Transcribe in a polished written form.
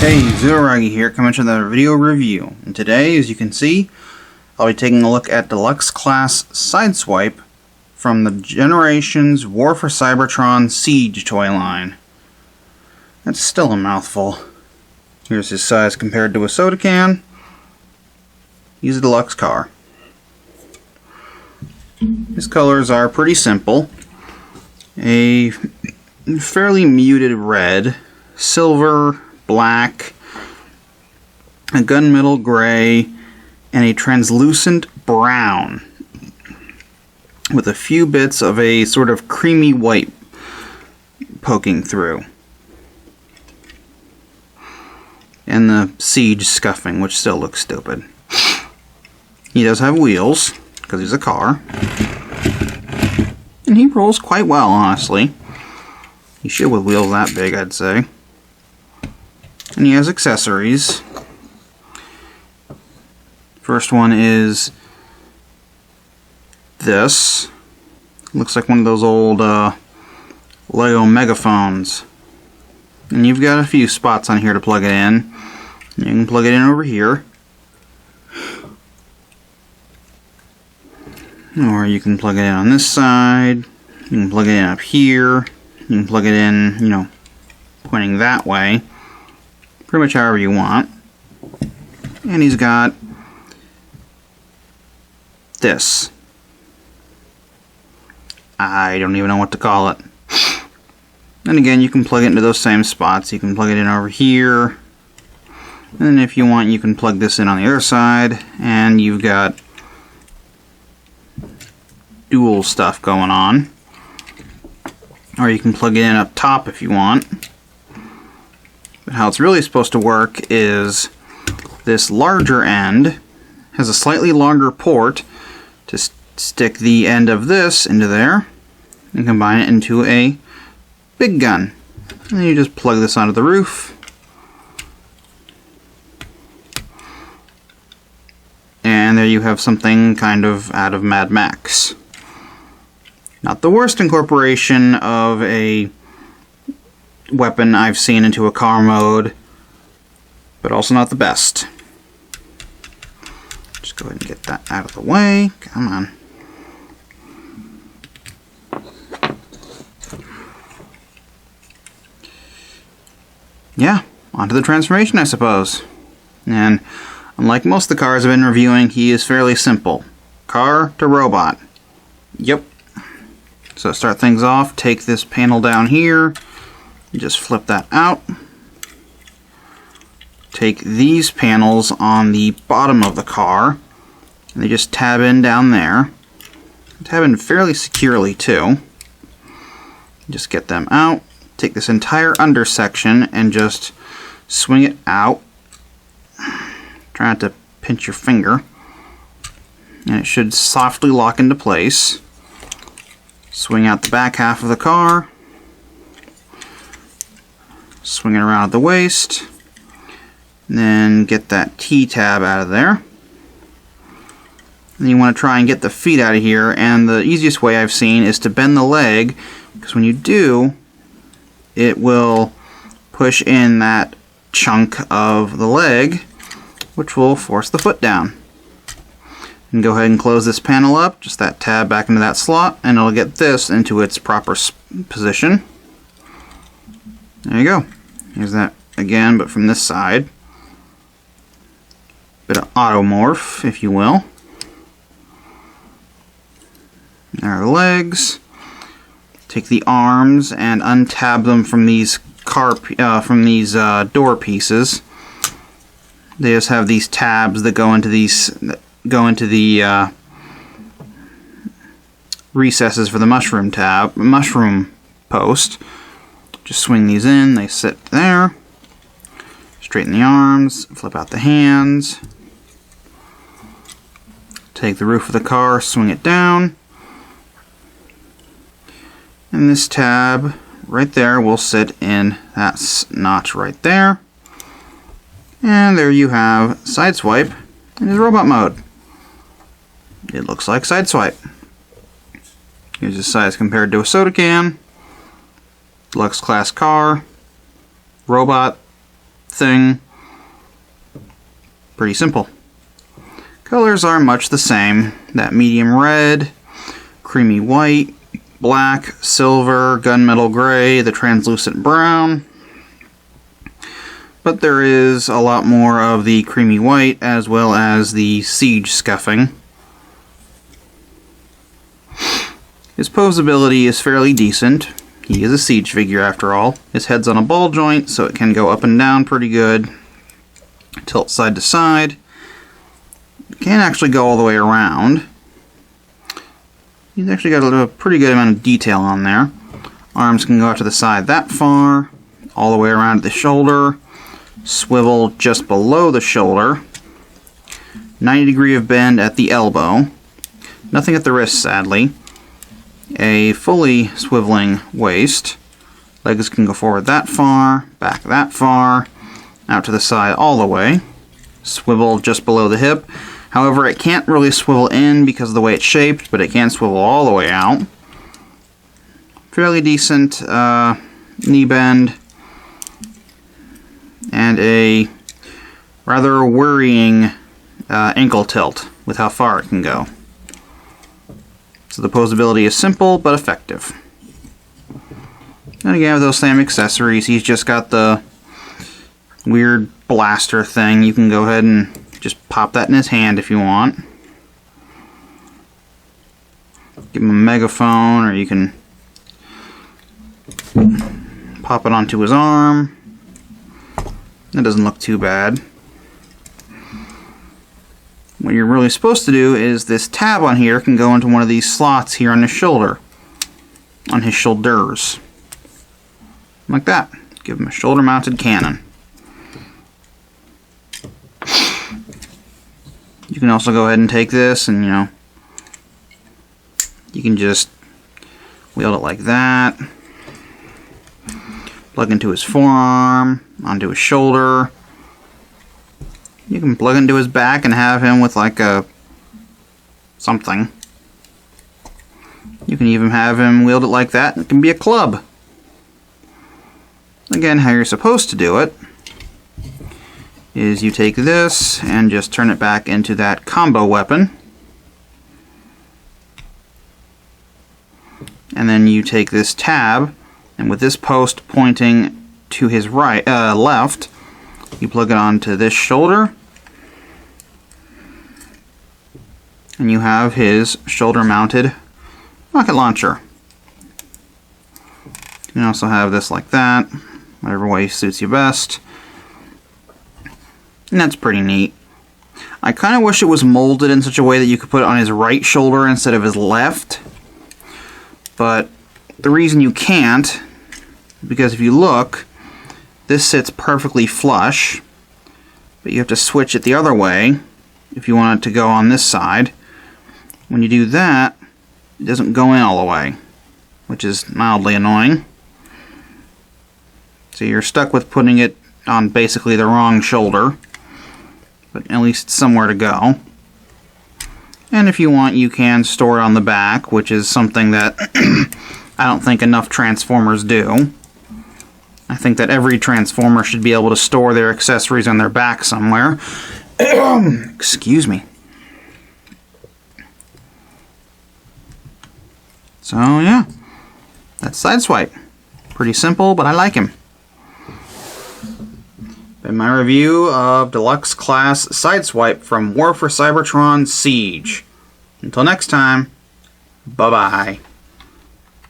Hey, Zeroragi here, coming to another video review. And today, as you can see, I'll be taking a look at Deluxe Class Sideswipe from the Generations War for Cybertron Siege toy line. That's still a mouthful. Here's his size compared to a soda can. He's a deluxe car. His colors are pretty simple. A fairly muted red, silver, black, a gunmetal gray, and a translucent brown with a few bits of a sort of creamy white poking through. And the Siege scuffing, which still looks stupid. He does have wheels, because he's a car. And he rolls quite well, honestly. He should with wheels that big, I'd say. And he has accessories. First one is this. Looks like one of those old Lego megaphones. And you've got a few spots on here to plug it in. You can plug it in over here. Or you can plug it in on this side. You can plug it in up here. You can plug it in, you know, pointing that way. Pretty much however you want. And he's got this. I don't even know what to call it. And again, you can plug it into those same spots. You can plug it in over here. And then if you want, you can plug this in on the other side. And you've got dual stuff going on. Or you can plug it in up top if you want. But how it's really supposed to work is this larger end has a slightly longer port to stick the end of this into there and combine it into a big gun. And then you just plug this onto the roof. And there you have something kind of out of Mad Max. Not the worst incorporation of a weapon I've seen into a car mode, but also not the best. Just go ahead and get that out of the way. Come on. Yeah, onto the transformation, I suppose. And unlike most of the cars I've been reviewing, he is fairly simple. Car to robot. Yep. So to start things off, take this panel down here, just flip that out. Take these panels on the bottom of the car, and they just tab in down there. Tab in fairly securely too. Just get them out. Take this entire undersection and just swing it out. Try not to pinch your finger. And it should softly lock into place. Swing out the back half of the car. Swing it around at the waist. And then get that T-tab out of there. And you want to try and get the feet out of here, and the easiest way I've seen is to bend the leg, because when you do, it will push in that chunk of the leg, which will force the foot down. And go ahead and close this panel up, just that tab back into that slot, and it'll get this into its proper position. There you go. Here's that again, but from this side. Bit of automorph, if you will. There are the legs. Take the arms and untab them from these door pieces. They just have these tabs that go into the recesses for the mushroom post. Just swing these in, they sit there. Straighten the arms, flip out the hands. Take the roof of the car, swing it down. And this tab right there will sit in that notch right there. And there you have Sideswipe in his robot mode. It looks like Sideswipe. Here's his size compared to a soda can. Deluxe Class car. Robot. thing. Pretty simple. Colors are much the same. That medium red, creamy white, black, silver, gunmetal gray, the translucent brown. But there is a lot more of the creamy white as well as the siege scuffing. His posability is fairly decent. He is a siege figure after all. His head's on a ball joint, so it can go up and down pretty good. Tilt side to side. It can't actually go all the way around. He's actually got a pretty good amount of detail on there. Arms can go out to the side that far, all the way around to the shoulder, swivel just below the shoulder, 90-degree of bend at the elbow, nothing at the wrist sadly, a fully swiveling waist, legs can go forward that far, back that far, out to the side all the way, swivel just below the hip. However, it can't really swivel in because of the way it's shaped, but it can swivel all the way out. Fairly decent knee bend, and a rather worrying ankle tilt with how far it can go. So the posability is simple but effective. And again, with those same accessories, he's just got the weird blaster thing. You can go ahead and just pop that in his hand if you want. Give him a megaphone, or you can pop it onto his arm. That doesn't look too bad. What you're really supposed to do is this tab on here can go into one of these slots here on his shoulder. On his shoulders. Like that. Give him a shoulder-mounted cannon. You can also go ahead and take this and, you can just wield it like that. Plug into his forearm, onto his shoulder. You can plug into his back and have him with like a something. You can even have him wield it like that. It can be a club. Again, how you're supposed to do it is you take this and just turn it back into that combo weapon. And then you take this tab, and with this post pointing to his left, you plug it onto this shoulder, and you have his shoulder-mounted rocket launcher. You can also have this like that, whatever way suits you best. And that's pretty neat. I kind of wish it was molded in such a way that you could put it on his right shoulder instead of his left. But the reason you can't, because if you look, this sits perfectly flush, but you have to switch it the other way if you want it to go on this side. When you do that, it doesn't go in all the way, which is mildly annoying. So you're stuck with putting it on basically the wrong shoulder, but at least somewhere to go. And if you want, you can store it on the back, which is something that I don't think enough Transformers do. I think that every Transformer should be able to store their accessories on their back somewhere. Excuse me. So yeah, that's Sideswipe. Pretty simple, but I like him. Been my review of Deluxe Class Sideswipe from War for Cybertron Siege. Until next time, bye-bye.